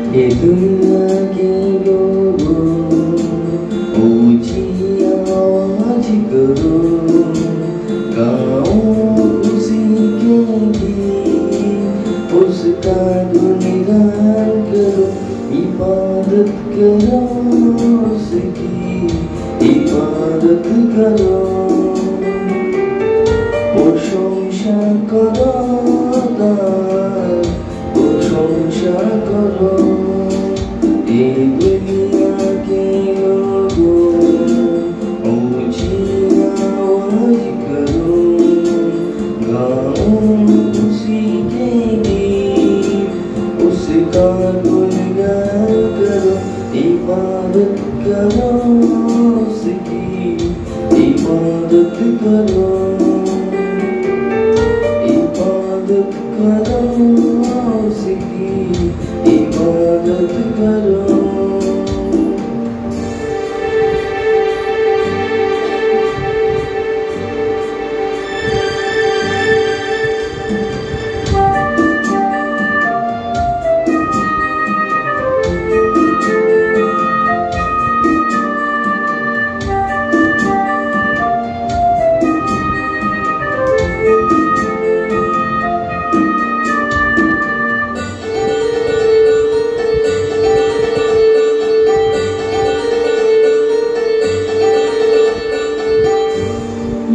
ये दुनिया के लोगों ऊंची आवाज करो, गाओ उसी के गीत, उसका गुणगान करो, इबादत करो उसकी, इबादत करो, प्रशंसा करो तार, प्रशंसा करो। ये दुनिया के लोगों ऊंची आवाज करो, गाओ उसी के गीत, उसका गुणगान करो, इबादत करो उसकी, इबादत करो, इबादत करो उसकी, इबादत करो।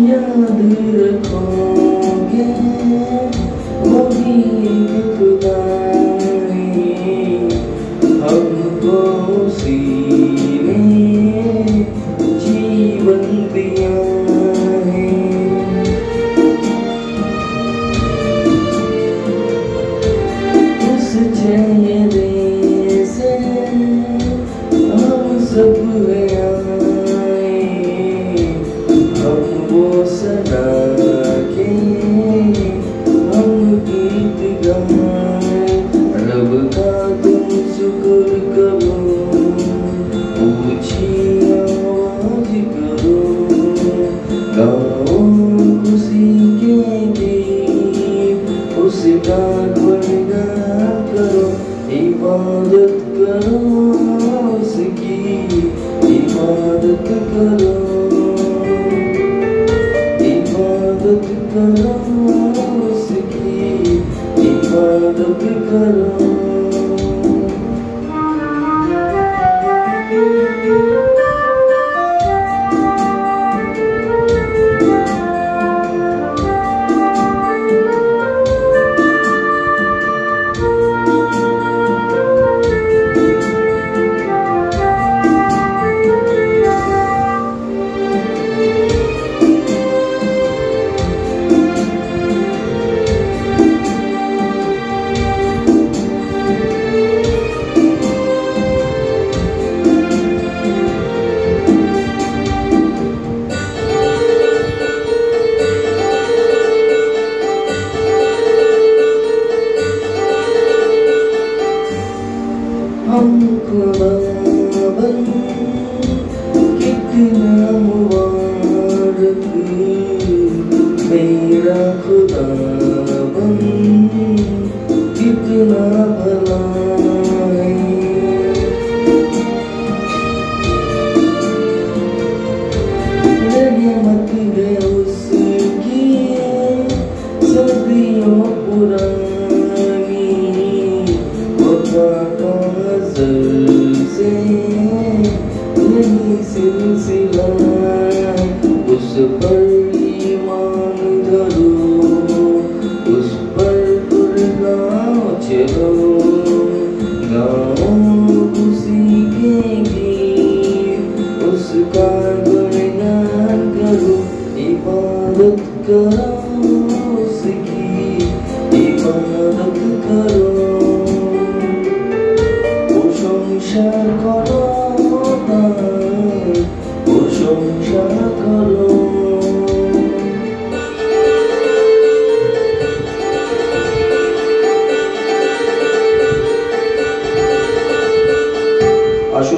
याद रखोगे वही एक खुदा ने हमको उसी ने जीवन दिया है। उस चेहरे से हम सब आए, हम वो सदा के हम गीत गाएं, रब का तुम शुक्र करो, ऊंची आवाज करो, गाओ खुशी के गीत, उसका गुणगान करो, इबादत करो उसकी, इबादत करो, इबादत करो उसकी, इबादत करो। हम खुदावन कितना मुबारक, मेरा खुदावन कितना भला है। रहमत है उसकी सदियों पुरानी, वफा का से यही सिलसिला, उस पर ईमान धरो, उस पर गुणगान चलो,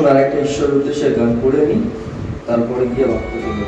শুনুন আর একটা ঈশ্বর উদ্দেশ্যের গান পড়ে নি, তারপরে গিয়ে বাক্য দিল।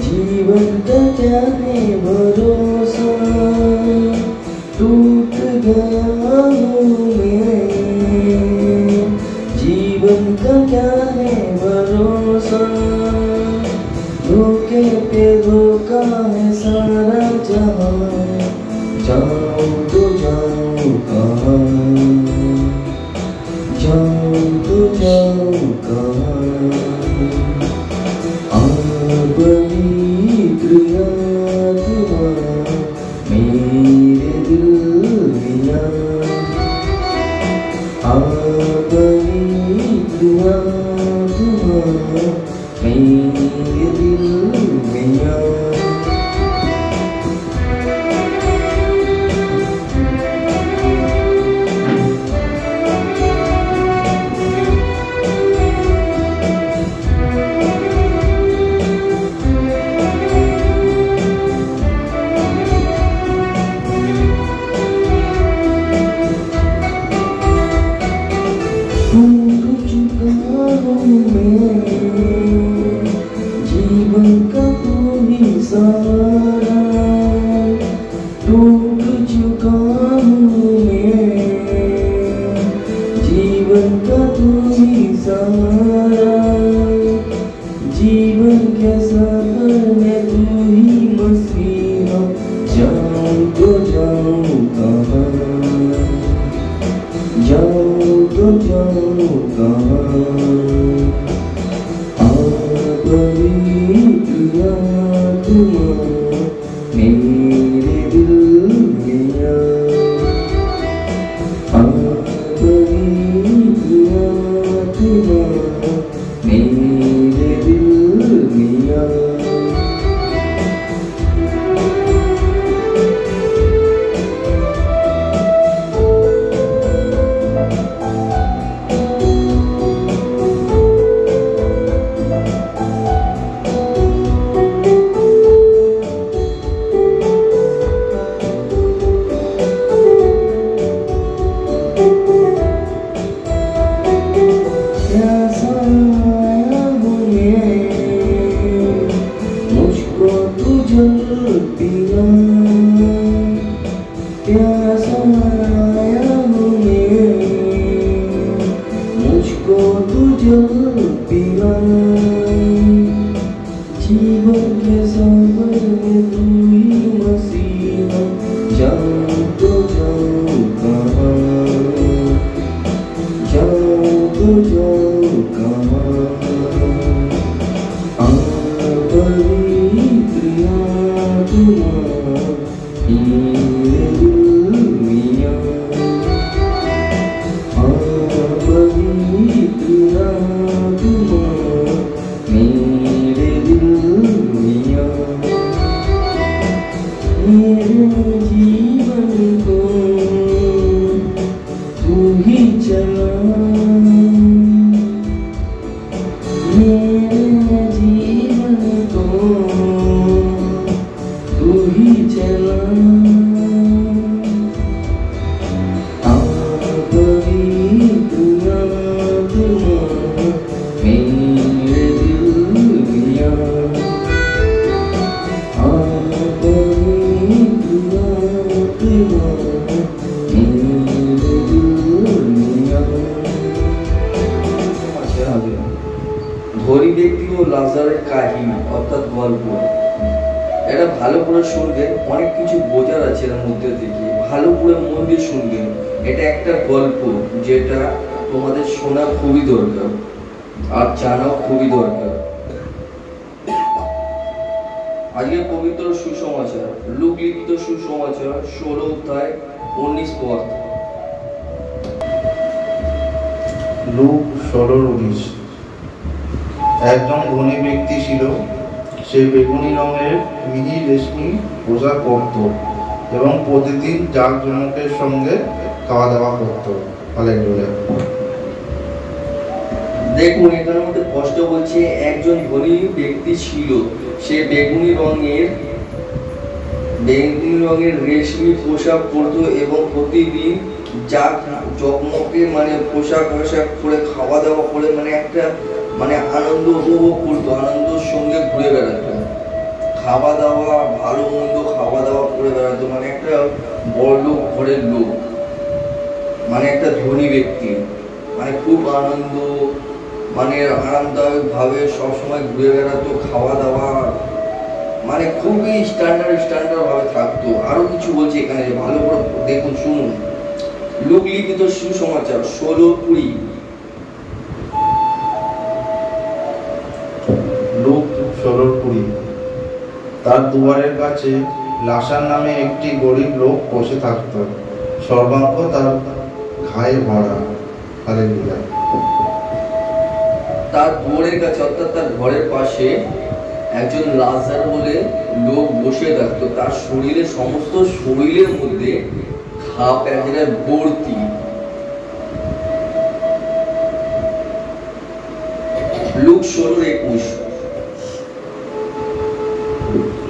जीवन का क्या है भरोसा, टूट गया हूँ मैं। जीवन का क्या है भरोसा, धोखे पे धोखा है सारा जहां। जाऊँ तो जाऊँ कहाँ, जाऊँ तो जाऊँ कहाँ। पवित्र आत्मा मेरे दिल में आ, पवित्र आत्मा मेरे दिल में आ। मेरे जीवन को तू ही चला, मेरे जीवन को तू ही चला। ধনী ব্যক্তি ও লাজারের কাহিনী অর্থাৎ গল্প, এটা ভালো করে শুনবেন, অনেক কিছু বোঝার আছে এর মধ্যে থেকে, ভালো করে মন দিয়ে শুনবেন। এটা একটা গল্প যেটা তোমাদের শোনা খুবই দরকার আর জানাও খুবই দরকার। আজকে পবিত্র সুসমাচার, লুক লিখিত সুসমাচার 16 অধ্যায় 19 পদ। লুক 16:19। একজন ধনী ব্যক্তি ছিল, সে বেগুনি রঙের মিহি রেশমি পোশাক পরত এবং প্রতিদিন জাঁকজমকের সঙ্গে খাওয়া দাওয়া করত। হালেলুয়া। দেখুন এটার মধ্যে কষ্ট বলছে, একজন ধনী ব্যক্তি ছিল, সে বেগুনি রঙের রেশমি পোশাক পরত এবং প্রতিদিন জাঁকজমকের পোশাক পরে খাওয়া দাওয়া করে একটা আনন্দ উপভোগ করতো, আনন্দের সঙ্গে ঘুরে বেড়াতো, খাওয়া দাওয়া ভালো মন্দ খাওয়া দাওয়া করে বেড়াতো, একটা বড় লোক ঘরের লোক, একটা ধনী ব্যক্তি, খুব আনন্দ আরামদায়ক ভাবে সবসময় ঘুরে বেড়াতো, খাওয়া দাওয়া খুবই স্ট্যান্ডার্ড ভাবে থাকতো। আরো কিছু বলছে এখানে, ভালো করে দেখুন, শুনুন। লুক লিখিত সুসমাচার 16:20। লুক 16:20। তার দুয়ারের কাছে লাসার নামে একটি গরিব লোক বসে থাকত, সর্বাঙ্গ তার ঘায়ে ভরা। হালেলুয়া। তার দুয়ারের কাছে অর্থাৎ তার ঘরের পাশে একজন লাজার বলে লোক বসে থাকতো, তার সমস্ত শরীরের মধ্যে ঘা প্যাঁচড়ায় ভর্তি। লুক 16:21।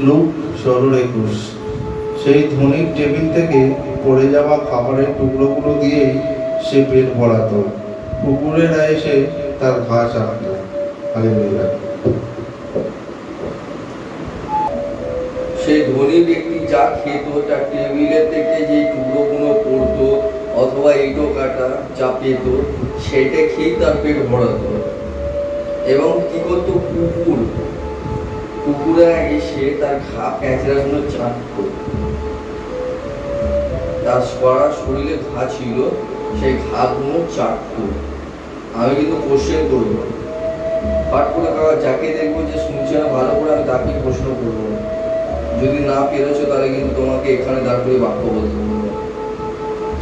লুক 16:21। সেই ধনীর টেবিল থেকে পড়ে যাওয়া খাবারের টুকরোগুলো দিয়েই সে পেট ভরাতো, কুকুরেরা এসে তার ঘা চাটত। হালেলুয়া। সেই ধনী ব্যক্তি যা খেত, তার টেবিলের থেকে যে টুকরোগুলো পড়তো অথবা ইটো কাটা যা পেত, সেটা খেয়ে তার পেট ভরাতো। এবং কি করতো, কুকুরা এসে তার ঘা প্যাঁচড়াগুলো চাটত। তার সারা শরীরে ঘা ছিল, সেই ঘাগুলো চাটত। আমি কিন্তু কোশ্চেন করবো, পাঠ করে যাকে দেখবো যে শুনছে না ভালো করে, আমি তাকে প্রশ্ন করবো। যদি না পেরেছো তাহলে কিন্তু তোমাকে এখানে দাঁড় করে বাক্য বলতে হবে,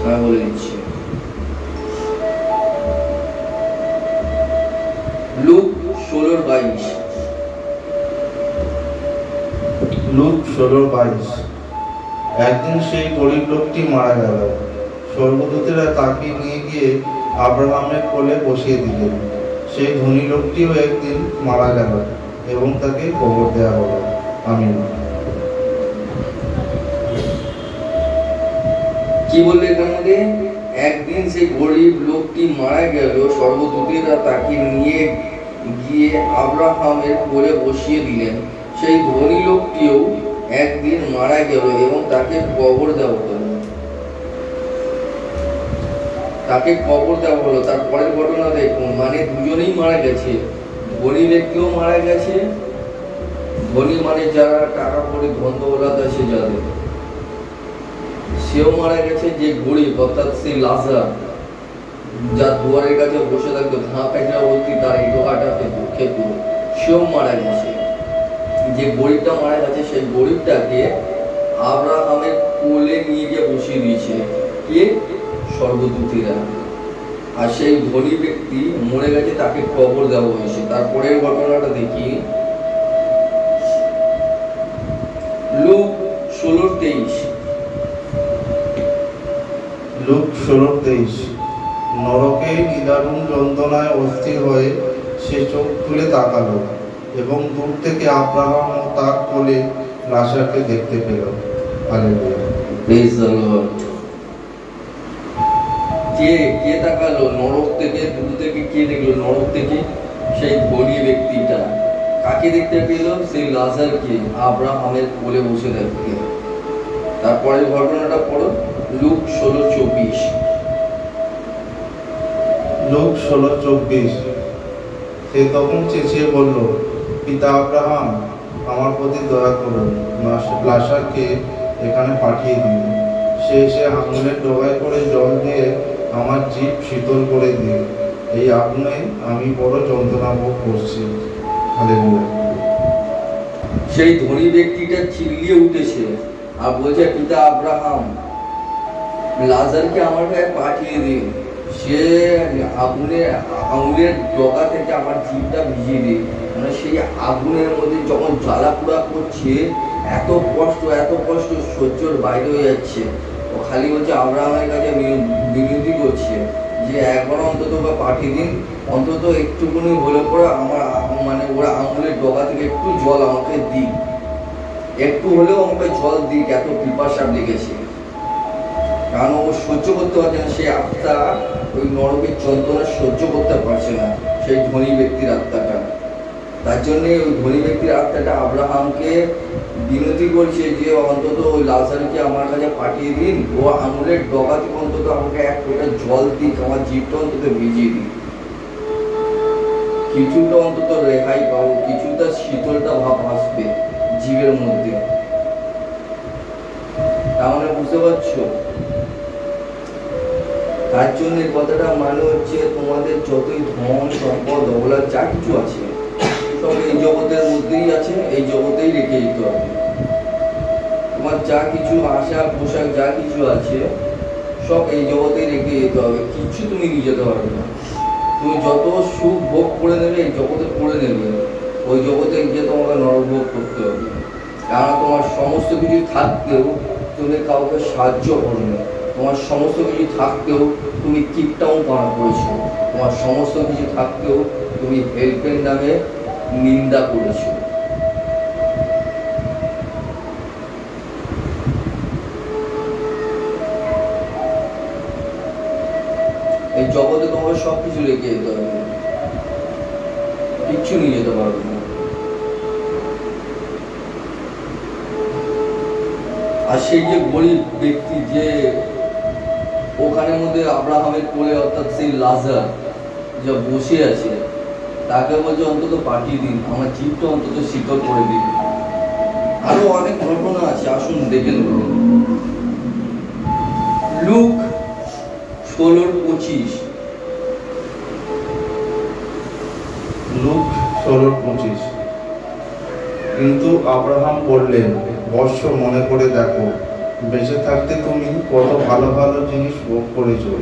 আমি বলে দিচ্ছি। লুক 16:22। লুক 16:22। একদিন সেই গরিব লোকটি মারা গেল, স্বর্গদূতেরা তাকে নিয়ে গিয়ে আব্রাহামের কোলে বসিয়ে দিলেন। সেই ধনী লোকটিও একদিন মারা গেল এবং তাকে কবর দেওয়া হলো। আমিন। কি বললে এখানে? একদিন সেই গরিব লোকটি মারা গেল, স্বর্গদূতেরা তাকে নিয়ে গিয়ে আব্রাহামের কোলে বসিয়ে দিলেন। সেই ধনী লোকটিও একদিন মারা গেল এবং তাকে কবর দেওয়া হলো। তারপরের ঘটনা দেখুন, দুজনেই মারা গেছে, ধনী ব্যক্তিও মারা গেছে, ধনী যারা টাকা করে ধন্দৌলত আছে যাদের, সেও মারা গেছে। যে গরিব অর্থাৎ সেই লাজার, যার দুয়ারের কাছে বসে থাকতো, ঘা প্যাঁচড়া ভর্তি, তার ইটো কাটা খেত, সেও মারা গেছে। যে গরিবটা মারা গেছে, সেই গরিবটাকে আব্রাহামের কোলে নিয়ে গিয়ে বসিয়ে দিয়েছে কে? স্বর্গদূতেরা। আর সেই ধনী ব্যক্তি মরে গেছে, তাকে কবর দেওয়া হয়েছে। তারপরের ঘটনাটা দেখি, লুক 16:23। লুক 16:23। নরকে নিদারুণ যন্ত্রণায় অস্থির হয়ে সে চোখ তুলে তাকালো এবং দূর থেকে আব্রাহাম ও তার কোলে লাজারকে দেখতে পেল। হালেলুয়া। Praise the Lord. কে তাকালো? নরক থেকে, দূর থেকে কে দেখলো? নরক থেকে সেই ধনী ব্যক্তিটা। কাকে দেখতে পেল? সেই লাজারকে আব্রাহামের কোলে বসে দেখতে। তারপরের ঘটনাটা পড়ো, লুক 16:24। লুক 16:24। সে তখন চেঁচিয়ে বলল, পিতা আব্রাহাম, আমার প্রতি দয়া করুন, লাজারকে এখানে পাঠিয়ে দিন। সে এসে আঙুলের ডগায় করে জল দিয়ে আমার জিভ শীতল করে দিন। এই আগুনে আমি বড় যন্ত্রণা ভোগ করছি। হালেলুয়া। সেই ধনী ব্যক্তিটা চিল্লিয়ে উঠেছে আর বলছে, পিতা আব্রাহাম, লাজারকে আমার কাছে পাঠিয়ে দিন। সে আঙুলের ডগা থেকে আমার জিভটা ভিজিয়ে দিন। মানে সেই আগুনের মধ্যে যখন জ্বালা পোড়া করছে, এত কষ্ট সহ্যর বাইরে হয়ে যাচ্ছে। ও খালি বলছে, আব্রাহামের কাছে বিনতি করছে যে একবার অন্তত ওকে পাঠিয়ে দিন, অন্তত একটুকুনি হলে পরে আমার ওরা আঙুলের ডগা থেকে একটু জল আমাকে দিই, একটু হলেও আমাকে জল দিক, এত পিপাসা লেগেছে। কারণ ও সহ্য করতে পারছে না, সেই আত্মা ওই নরকের যন্ত্রণা সহ্য করতে পারছে না, সেই ধনী ব্যক্তির আত্মাটা। তার জন্য ওই ধনী ব্যক্তির আত্মাটা আব্রাহামকে বিনতি করছে যে অন্তত ওই লাজারকে আমার কাছে পাঠিয়ে দিন, ও আঙুলের ডগা থেকে অন্তত আমাকে এক ফোঁটা জল দিক, আমার জিভটা অন্তত ভিজিয়ে দিন, কিছুটা অন্তত রেহাই পাবো, কিছুটা শীতলটা ভাব আসবে জীবের মধ্যে। তাহলে বুঝতে পারছো? তার জন্য কথাটা মানে হচ্ছে, তোমাদের যতই ধন সম্পদ দৌলত যা কিছু আছে সব এই জগতের মধ্যেই আছে, এই জগতেই রেখে দিতে হবে। তোমার যা কিছু আশা পোশাক যা কিছু আছে সব এই জগতেই রেখে যেতে হবে, কিছু তুমি নিয়ে যেতে পারবে না। তুমি যত সুখ ভোগ করে নেবে এই জগতে করে নেবে, ওই জগতে গিয়ে তোমাকে নরভোগ করতে হবে। কারণ তোমার সমস্ত কিছু থাকতেও তুমি কাউকে সাহায্য করবে, তোমার সমস্ত কিছু থাকতেও তুমি কিপটাও পানা করেছো, তোমার সমস্ত কিছু থাকতেও তুমি হেল্পের নামে নিন্দা করেছো। এই জগতে তোমাকে সবকিছু রেখে যেতে হবে, কিচ্ছু নিয়ে যেতে পারবে না। আর সেই যে গরিব ব্যক্তি যে ওখানের মধ্যে আব্রাহামের কোলে, অর্থাৎ সেই লাজার যা বসে আছে, তাকে বলছে অন্তত পাঠিয়ে দিন, আমার জিভটা অন্তত শীতল করে দিন। আরো অনেক ঘটনা আছে, আসুন দেখে নেব। লুক 16:25। লুক 16:25। কিন্তু আব্রাহাম বললেন, বৎস, মনে করে দেখো, বেঁচে থাকতে তুমি কত ভালো ভালো জিনিস ভোগ করেছো,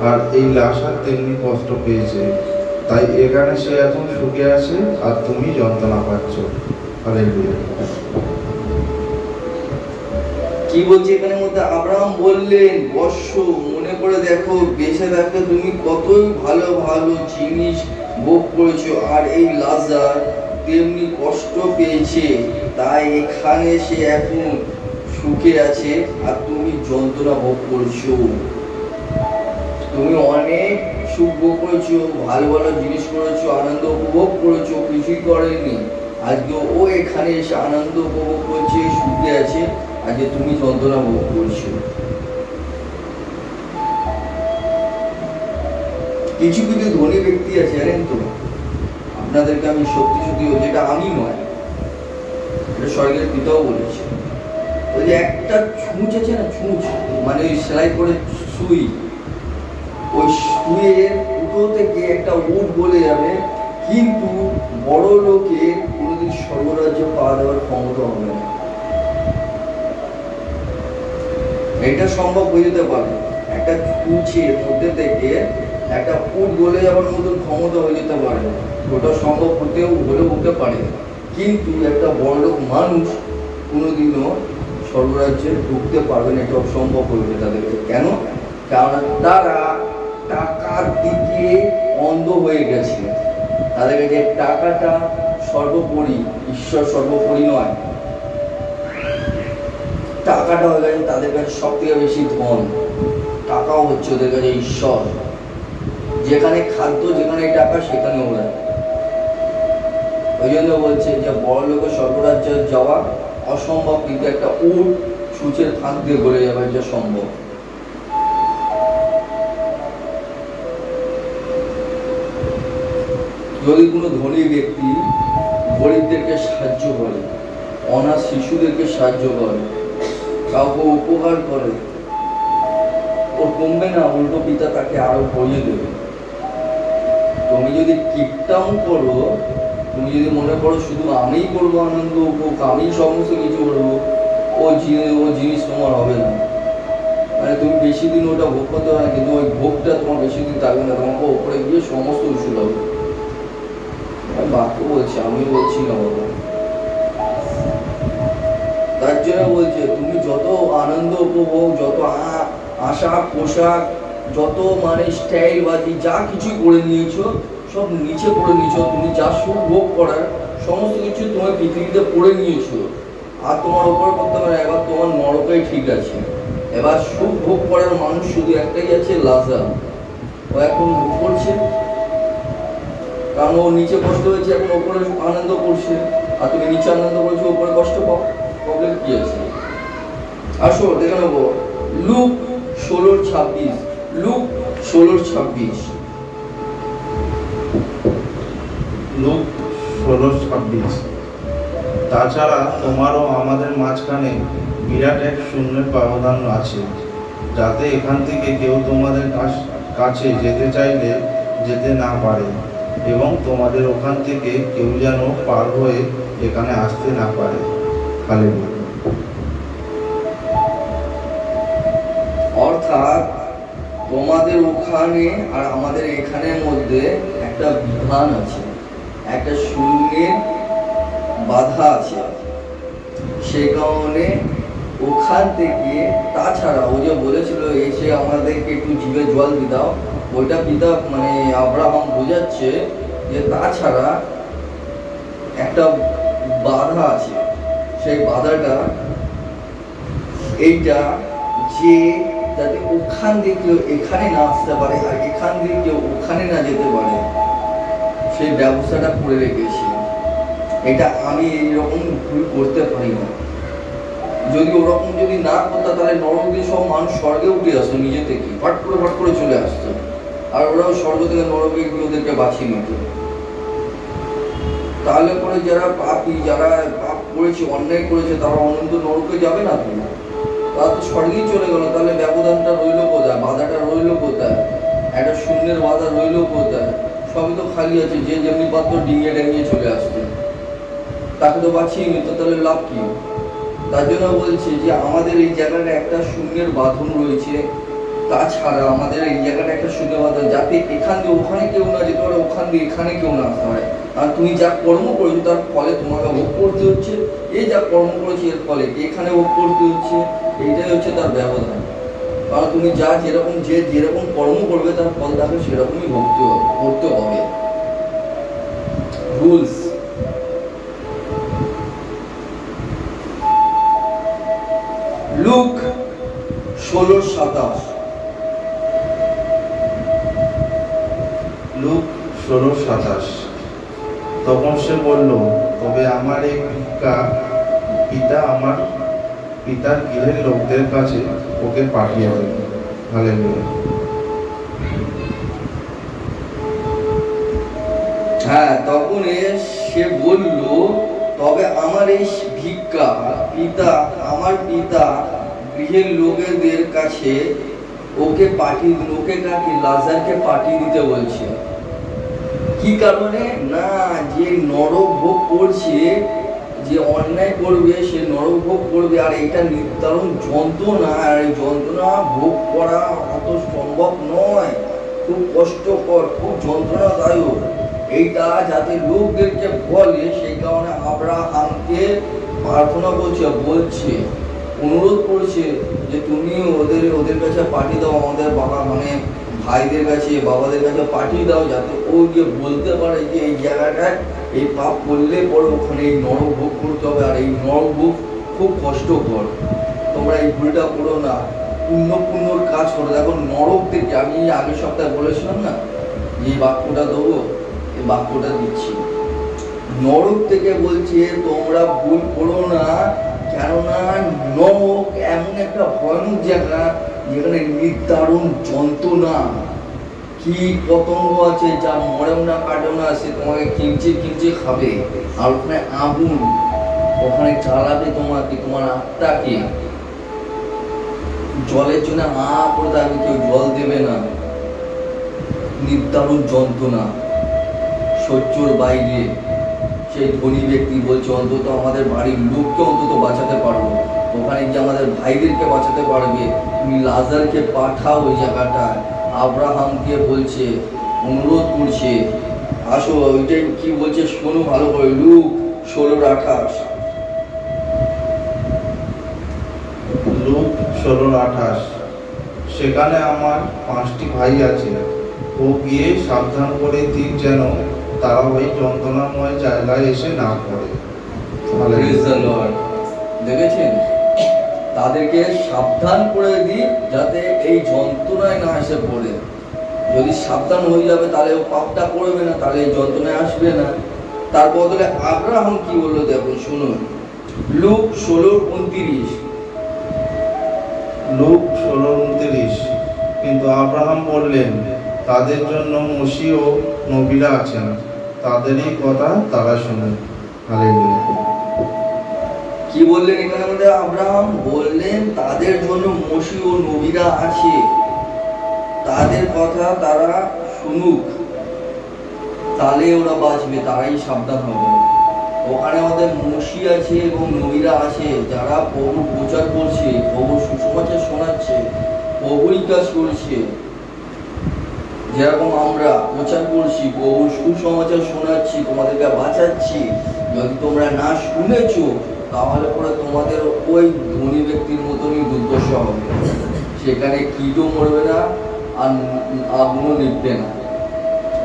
আর এই লাজার তেমনি কষ্ট পেয়েছে, তাই এখানে সে এখন সুখে আছে আর তুমি যন্ত্রণা পাচ্ছ। হালেলুয়া। কি বলছে এখানে মধ্যে? আব্রাহাম বললেন, বৎস, মনে করে দেখো, বেঁচে থাকতে তুমি কতই ভালো ভালো জিনিস ভোগ করেছো, আর এই লাজার তেমনি কষ্ট পেয়েছে, তাই এখানে সে এখন সুখে আছে আর তুমি যন্ত্রণা ভোগ করছো। তুমি অনেক সুখ ভোগ করেছো, ভালো ভালো জিনিস করেছো, আনন্দ উপভোগ করেছো, কিছুই করেনি। আজকে ও এখানে এসে আনন্দ উপভোগ করছে, সুখে আছে, আজকে তুমি যন্ত্রণা ভোগ করছো। কিছু কিছু ধনী ব্যক্তি আছে, জানেন তো, আপনাদেরকে আমি সত্যি যেটা আমি নয়, এটা স্বর্গের পিতাও বলেছে, ওই যে একটা ছুঁচ আছে না, ছুঁচ মানে ওই সেলাই করে সুই, ওই সুইয়ের ফুটো থেকে একটা উট বলে যাবে, কিন্তু বড় লোকের কোনোদিন স্বর্গরাজ্য পাওয়া দেওয়ার ক্ষমতা হবে না। এটা সম্ভব হয়ে যেতে পারে, একটা ছুঁচের মধ্যে থেকে একটা উট বলে যাওয়ার মতন ক্ষমতা হয়ে যেতে পারে, ওটা সম্ভব হলেও হতে পারে, কিন্তু একটা বড় লোক মানুষ কোনোদিনও স্বর্গরাজ্যে ঢুকতে পারবে না, এটা অসম্ভব হয়ে যাবে তাদেরকে। কেন? কারণ তারা টাকার দিকে অন্ধ হয়ে গেছে। তাদের কাছে টাকাটা সর্বোপরি, ঈশ্বর সর্বোপরি নয়। টাকাটা হয়ে গেছে তাদের কাছে সব থেকে বেশি ধন, টাকাও হচ্ছে ওদের কাছে ঈশ্বর। যেখানে খাদ্য, যেখানে টাকা, সেখানে ওরা। ওই জন্য বলছে যে বড় লোকের স্বর্গরাজ্যে যাওয়া অসম্ভব, কিন্তু একটা উট সূচের ফাঁক দিয়ে গড়ে যাবে, এটা সম্ভব। যদি কোনো ধনী ব্যক্তি গরিবদেরকে সাহায্য করে, অনাথ শিশুদেরকে সাহায্য করে, কাউকে উপকার করে, ওর কমবে না, উল্টো পিতা তাকে আরো ভরিয়ে দেবে। তুমি যদি কিপটাউন করো, তুমি যদি মনে করো শুধু আমিই করবো আনন্দ উপভোগ, আমি সমস্ত কিছু করবো, ও জিনিস তোমার হবে না। মানে তুমি বেশি দিন ওটা ভোগ করতে পারো না, কিন্তু ওই ভোগটা তোমার বেশি দিন থাকবে না, তোমাকে ওপরে গিয়ে সমস্ত উসুল হবে। বাক্য বলছে, আমি বলছি না বাবা। তার জন্য বলছে তুমি যত আনন্দ উপভোগ, যত আশা পোশাক, যত মানে স্টাইল বাজি যা কিছু করে নিয়েছো, সব নিচে করে নিয়েছো। তুমি যা সুখ ভোগ করার সমস্ত কিছু তোমার পৃথিবীতে করে নিয়েছো, আর তোমার উপর করতে পারে। এবার তোমার নরকাই ঠিক আছে। এবার সুখ ভোগ করার মানুষ শুধু একটাই আছে, লাজার। ও এখন ভোগ করছে, কারণ ও নিচে কষ্ট হয়েছে, এখন ওপরে আনন্দ করছে। আর তুমি নিচে আনন্দ করছো, ওপরে কষ্ট পাও, প্রবলেম কি আছে? আসো দেখে নেবো লুক 16:26। লুক 16:26। লুক 16:26। তাছাড়া তোমারও আমাদের মাঝখানে বিরাট এক শূন্যের ব্যবধান আছে, যাতে এখান থেকে কেউ তোমাদের কাছে যেতে চাইলে যেতে না পারে, এবং তোমাদের ওখান থেকে কেউ যেন পার হয়ে এখানে আসতে না পারে। হালেলুয়া। অর্থাৎ তোমাদের ওখানে আর আমাদের এখানের মধ্যে একটা বিধান আছে, একটা শূন্যের বাধা আছে। সে কারণে ওখান থেকে, তাছাড়া ও যে বলেছিল এসে আমাদেরকে একটু জিভে জল দিয়ে দাও, ওইটা পিতা মানে আব্রাহাম বোঝাচ্ছে যে তাছাড়া একটা বাধা আছে। সেই বাধাটা এইটা যে যাতে ওখান দিয়ে কেউ এখানে না আসতে পারে, আর এখান দিয়ে কেউ ওখানে না যেতে পারে, সেই ব্যবস্থাটা করে রেখেছি। এটা আমি এইরকম ভুল করতে পারি না। যদি ওরকম যদি না করতাম, তাহলে নরকে সব মানুষ স্বর্গে উঠে আসতো নিজে থেকে, ফট করে চলে আসতো, আর ওরাও স্বর্গ থেকে নরকে গিয়ে ওদেরকে বাঁচিয়ে নিত। তাহলে পরে যারা পাপী, যারা পাপ করেছে, অন্যায় করেছে, তারা অনন্ত নরকে যাবে না তো, তারা তো স্বর্গেই চলে গেল। তাহলে ব্যবধানটা রইল কোথায়? বাধাটা রইল কোথায়? একটা শূন্যের বাধা রইল কোথায়? সবই তো খালি আছে। যে যেমনি পাত্র ডিঙিয়ে চলে আসতো, তাকে তো বাঁচিয়ে নিত, তাহলে লাভ কি? তার জন্য বলছি যে আমাদের এই জায়গাটা একটা শূন্যের বাঁধন রয়েছে। তাছাড়া আমাদের এই জায়গাটা একটা শূন্য বাঁধন, যাতে এখান দিয়ে ওখানে কেউ না যেতে পারে, ওখান দিয়ে এখানে কেউ না আসতে পারে। আর তুমি যা কর্ম করেছো তার ফলে তোমাকে ভোগ করতে হচ্ছে, এই যা কর্ম করেছি এর ফলে এখানে ভোগ করতে হচ্ছে। এইটাই হচ্ছে তার ব্যবধান। কারণ তুমি যা যেরকম কর্ম করবে তার ফল তাকে সেরকমই করতে হবে। রুলস। লুক 16:27। লুক 16:27। তখন সে বলল, তবে আমার এই ভিক্ষা পিতা আমার পিতার গৃহের লোকদের কাছে ওকে পাঠিয়ে দেন। হালেলুয়া। হ্যাঁ, তখন সে বলল, তবে আমার এই ভিক্ষা আমার পিতা গৃহের লোকেদের কাছে ওকে পাঠিয়ে দিন। ওকে কাকে? লাজারকে পাঠিয়ে দিতে বলছে। কি কারণে? না, যে নরক ভোগ করছে, যে অন্যায় করবে সে নরক ভোগ করবে, আর এটা নির্ধারণ যন্ত্রণা, আর এই যন্ত্রণা ভোগ করা অত সম্ভব নয়, খুব কষ্টকর, খুব যন্ত্রণাদায়ক। এইটা যাতে লোকদেরকে বলে, সেই কারণে আব্রাহামকে প্রার্থনা বলছে অনুরোধ করছে যে তুমি ওদের কাছে পাঠিয়ে দাও, আমাদের বাবা মানে ভাইদের কাছে বাবাদের কাছে পাঠিয়ে দাও, যাতে ও গিয়ে বলতে পারে যে এই জায়গাটায় এই পাপ করলে পরে ওখানে এই নরক ভোগ করতে হবে, আর এই নরক ভোগ খুব কষ্টকর, তোমরা এই ভুলটা করো না, পুণ্যর কাজ করো। দেখো নরক থেকে আমি আগের সপ্তাহে বলেছিলাম না যে এই বাক্যটা দেবো, এই বাক্যটা দিচ্ছি। নরক থেকে বলছে তোমরা ভুল করো না, কেননা নরক এমন একটা ভয়ানক জায়গা যেখানে নির্ধারণ যন্ত্রণা, কীট পতঙ্গ আছে যা মরেও না কাটেও না, সে তোমাকে কিঞ্চে খাবে, আর ওখানে আগুন, ওখানে জ্বালাবে তোমাকে, তোমার আত্মাকে, জলের জন্য করে থাকবে, কেউ জল দেবে না, নির্ধারণ যন্ত্রণা সহ্যর বাইরে। সেই ধনী ব্যক্তি বলছে অন্তত আমাদের বাড়ির লোককে অন্তত বাঁচাতে পারবো, ওখানে গিয়ে আমাদের ভাইদেরকে বাঁচাতে পারবে, তুমি লাজারকে পাঠাও ওই জায়গাটায়। আব্রাহামকে বলছে, অনুরোধ করছে, আসো। ওইটাই কি বলছে শোনো ভালো করে, লুক 16:28। লুক 16:28। সেখানে আমার 5টি ভাই আছে, ও গিয়ে সাবধান করে দিক যেন তারা ওই যন্ত্রণাময় জায়গায় এসে না পড়ে। দেখেছেন, তাদেরকে সাবধান করে দিই যাতে এই যন্ত্রণায় না এসে পড়ে। যদি সাবধান হয়ে যাবে তাহলে ও পাপটা করবে না, তাহলে এই যন্ত্রণায় আসবে না। তার বদলে আব্রাহাম কি বললো দেখুন, শুনুন, লুক 16:29। লুক 16:29। কিন্তু আব্রাহাম বললেন, তাদের জন্য মসিহ ও নবীরা আছেন, তাদেরই কথা তারা শুনুন। হালেলুয়া। কি বললেন এখানে আমাদের? আব্রাহাম বললেন তাদের জন্য মসিহ ও নবীরা আছে, তাদের কথা তারা শুনুক, তাহলে ওরা বাঁচবে, তারাই সাবধান হবে। ওখানে আমাদের মসিহ আছে এবং নবীরা আছে, যারা প্রভু প্রচার করছে, প্রভু সুসমাচার শোনাচ্ছে, প্রভুরই কাজ করছে। যেরকম আমরা প্রচার করছি, প্রভুর সুসমাচার শোনাচ্ছি, তোমাদেরকে বাঁচাচ্ছি, যদি তোমরা না শুনেছো তাহলে পরে তোমাদের ওই ধনী ব্যক্তির মতনই দুর্দশা হবে। সেখানে কীটও মরবে না, আর আগুনও নিভবে না,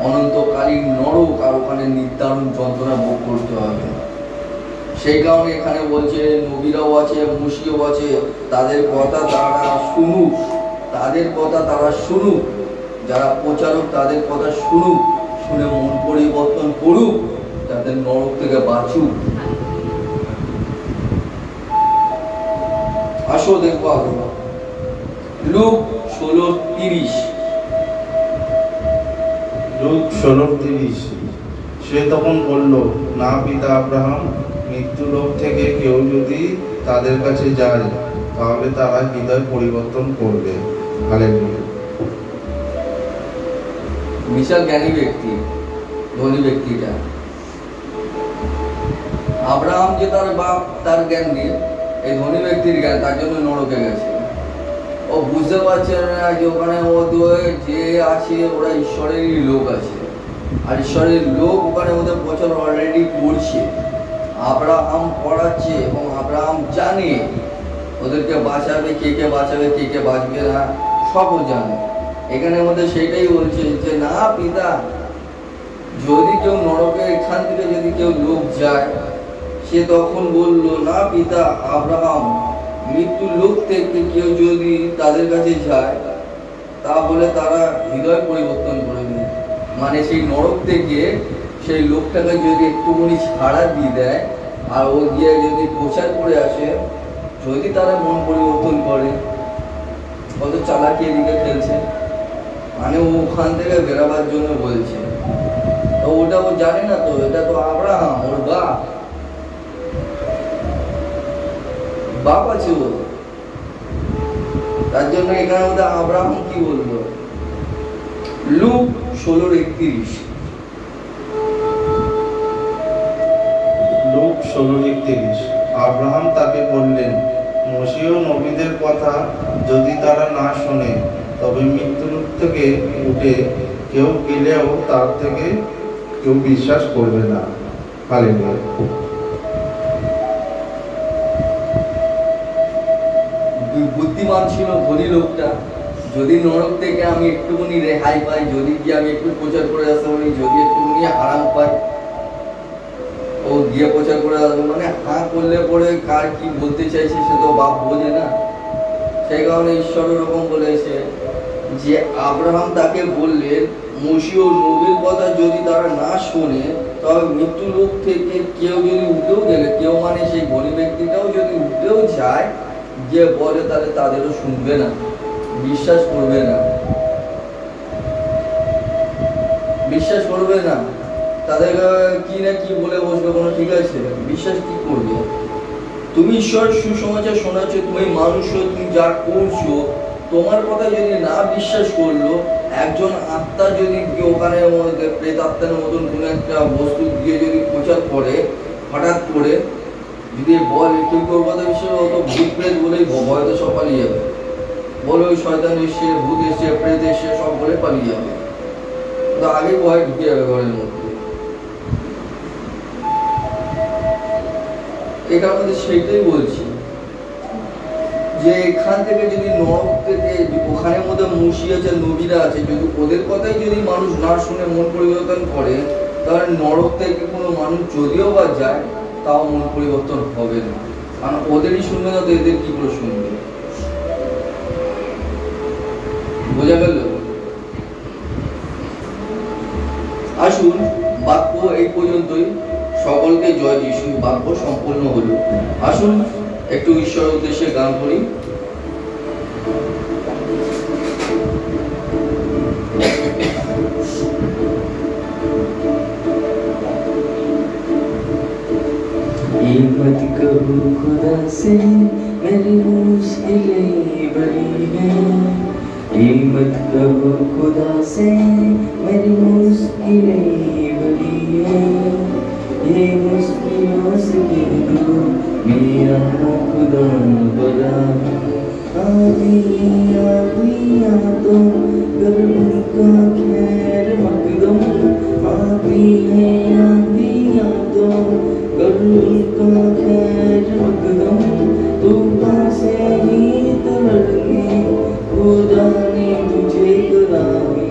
অনন্তকালীন নরক, আর ওখানে নির্ধারণ যন্ত্রণা ভোগ করতে হবে। সেই কারণে এখানে বলছে নবীরাও আছে, মুশিও আছে, তাদের কথা তারা শুনুক, তাদের কথা তারা শুনুক, যারা প্রচারক তাদের কথা শুনুক, শুনে মন পরিবর্তন করুক, যাতে নরক থেকে বাঁচুক। আসো দেখবো আগে লুক 16:30। লুক 16:30। সে তখন বলল, না পিতা আব্রাহাম, মৃত্যু লোক থেকে কেউ যদি তাদের কাছে যায় তাহলে তারা হৃদয় পরিবর্তন করবে। হালেলুয়া। বিশাল জ্ঞানী ব্যক্তি, ধনী ব্যক্তিটা। আব্রাহাম যে তার বাপ, তার জ্ঞান দিয়ে এই ধনী ব্যক্তির জ্ঞান, তার জন্য নরকে গেছে। ও বুঝতে পারছে না যে ওখানে যে আছে ওরা ঈশ্বরেরই লোক আছে, আর ঈশ্বরের লোক ওখানে ওদের বছর অলরেডি করছে, আব্রাহাম পড়াচ্ছে, এবং আব্রাহাম জানে ওদেরকে বাঁচাবে, কে বাঁচাবে, কে বাঁচবে না, সবও জানে। এখানে মধ্যে সেটাই বলছে যে না পিতা, যদি কেউ নরকে এখান থেকে যদি কেউ লোক যায়, সে তখন বলল, না পিতা আব্রাহাম, মৃত্যু লোক থেকে কেউ যদি তাদের কাছে যায় তাহলে তারা হৃদয় পরিবর্তন করবে। মানে সেই নরক থেকে সেই লোকটাকে যদি একটুখানি ছাড়া দিয়ে দেয়, আর ও গিয়ে যদি প্রচার করে আসে, যদি তারা মন পরিবর্তন করে, কত চালাকি এদিকে খেলছে, মানে ও ওখান থেকে বেরোবার জন্য বলছে। তো ওটা ও জানে না, তো এটা তো আব্রাহাম ওর বাপ আছে ও, তার জন্য এখানে ওদের আব্রাহাম কি বললো, লুক 16:31। লুক 16:31। আব্রাহাম তাকে বললেন, মসিহ নবীদের কথা যদি তারা না শোনে, তবে মৃত্যুলোক থেকে উঠে কেউ গেলেও তার থেকে কেউ বিশ্বাস করবে না। হালেলুয়া। বুদ্ধিমান ছিল ধনী লোকটা, যদি নরক থেকে আমি একটুখানি রেহাই পাই, যদি গিয়ে আমি একটু প্রচার করে আসতে পারি, যদি একটুখানি আরাম পাই, ও গিয়ে প্রচার করে আসবে, মানে হাঁ করলে পরে কার কি বলতে চাইছে সে তো বাপ বোঝে না। সেই কারণে ঈশ্বর ওরকম বলেছে যে আব্রাহাম তাকে বললেন মসীহ ও নবীর কথা যদি তারা না শোনে, তবে মৃত্যু লোক থেকে কেউ যদি উঠেও গেলে, কেউ মানে সেই গরিব ব্যক্তিটাও যদি উঠেও যায়, যে বলে তাহলে তাদেরও শুনবে না, বিশ্বাস করবে না, বিশ্বাস করবে না, তাদের কি না কি বলে বসবে, কোনো ঠিক আছে, বিশ্বাস কি করবে? তুমি ঈশ্বর সুসমাচার শোনাচ্ছ, তুমি মানুষ, তুমি যা করছো, তোমার কথা যদি না বিশ্বাস করলো, একজন আত্মা যদি ওখানে প্রেতাত্মার মতন কোন একটা বস্তু দিয়ে যদি প্রচার করে, হঠাৎ করে যদি বলে কেউ কেউ কথা বিশ্বাস, অত ভূত প্রেত বলেই ভয়তে সব পালিয়ে যাবে, বলে ওই শয়তান এসছে, ভূত এসছে, প্রেত এসছে, সব বলে পালিয়ে যাবে, তো আগে ভয় ঢুকে যাবে ঘরের মধ্যে। এই কারণে সেইটাই বলছি যে এখান থেকে যদি নরক থেকে ওখানের মধ্যে মুশি আছে, নবীরা আছে, যদি ওদের কথাই যদি মানুষ না শুনে মন পরিবর্তন করে, তাহলে নরক থেকে কোনো মানুষ যদিও বা যায় তাও মন পরিবর্তন হবে না, কারণ ওদেরই শুনবে না তো এদের কি করে শুনবে? বোঝা গেল? আসুন, বাক্য এই পর্যন্তই। সকলকে জয় যিশু। বাক্য সম্পূর্ণ হলো। আসুন একটু ঈশ্বরের উদ্দেশ্যে গান করি। मत कहो खुदा से मेरी मुश्किलें बड़ी हैं, मत कहो खुदा से मेरी मुश्किलें बड़ी हैं, ये मुश्किलों से दूर मेरा खुदा बड़ा। आदिया तो कर उनका खैर मकदम, आदिया तो कर उनका खैर मकदम, तूफान से ही तरने खुदा ने तुझे कराई।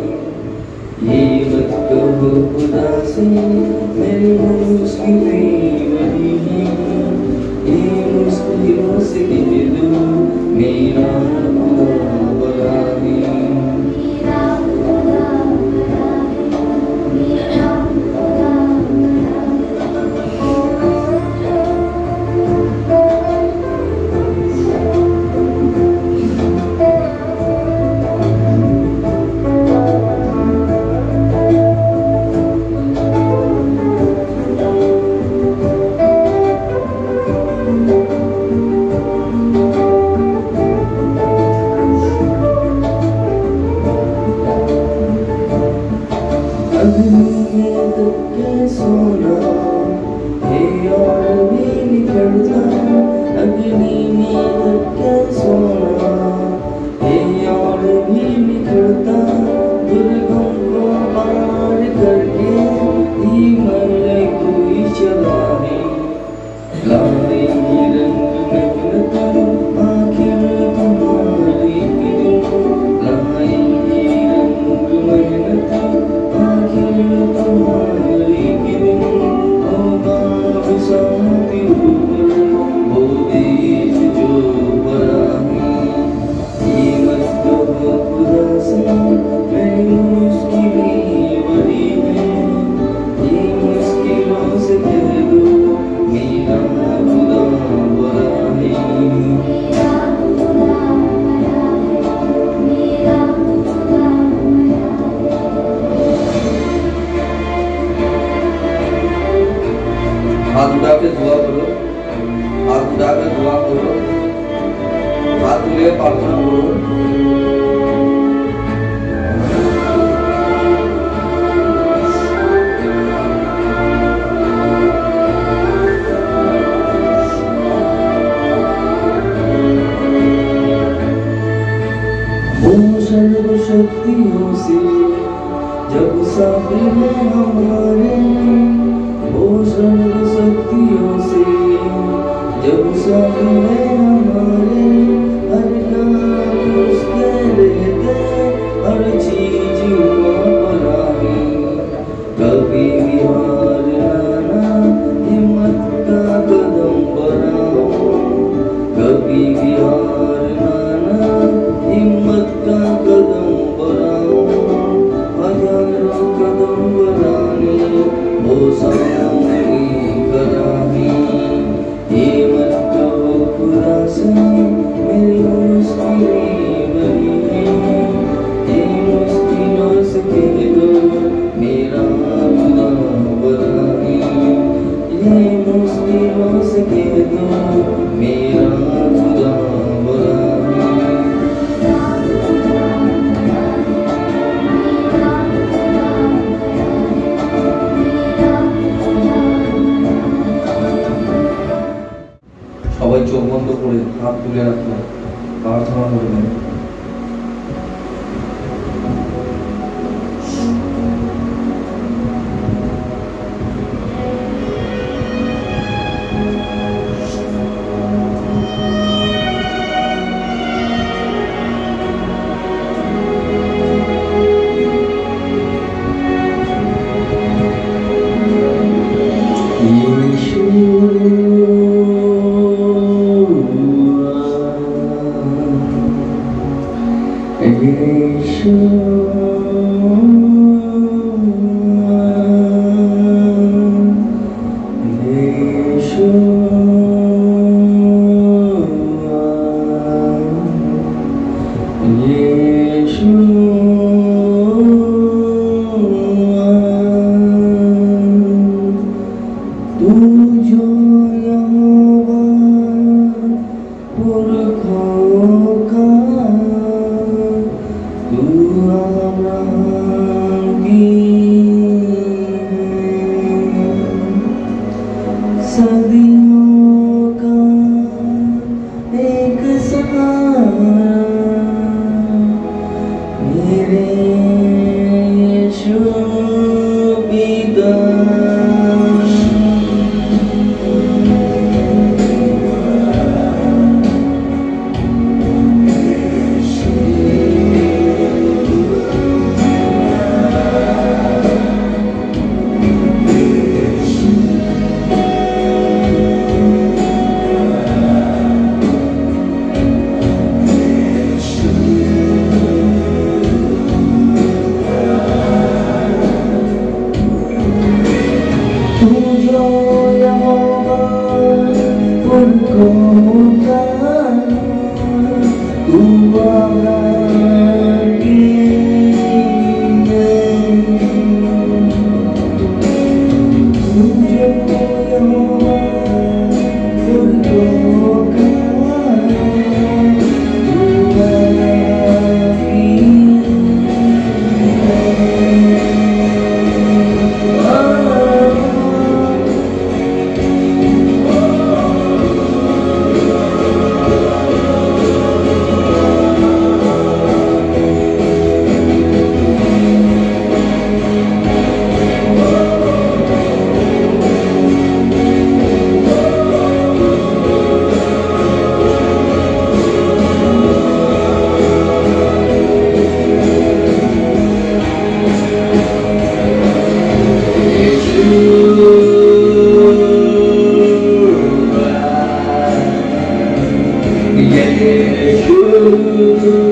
ये मत कहो खुदा से मेरी मुश्किलें बड़ी हैं, ये मुश्किलों से दूर मेरा खुदा बड़ा है। हाथ उठा के दुआ करो, हाथ उठा के दुआ करो, हाथ ले प्रार्थना करो। सर्वशक्तियों से जब साथी है हमारे, वो सर्वशक्तियों से जब साथी है हमारे, हर ক্ষমা করবেন। Yeshua.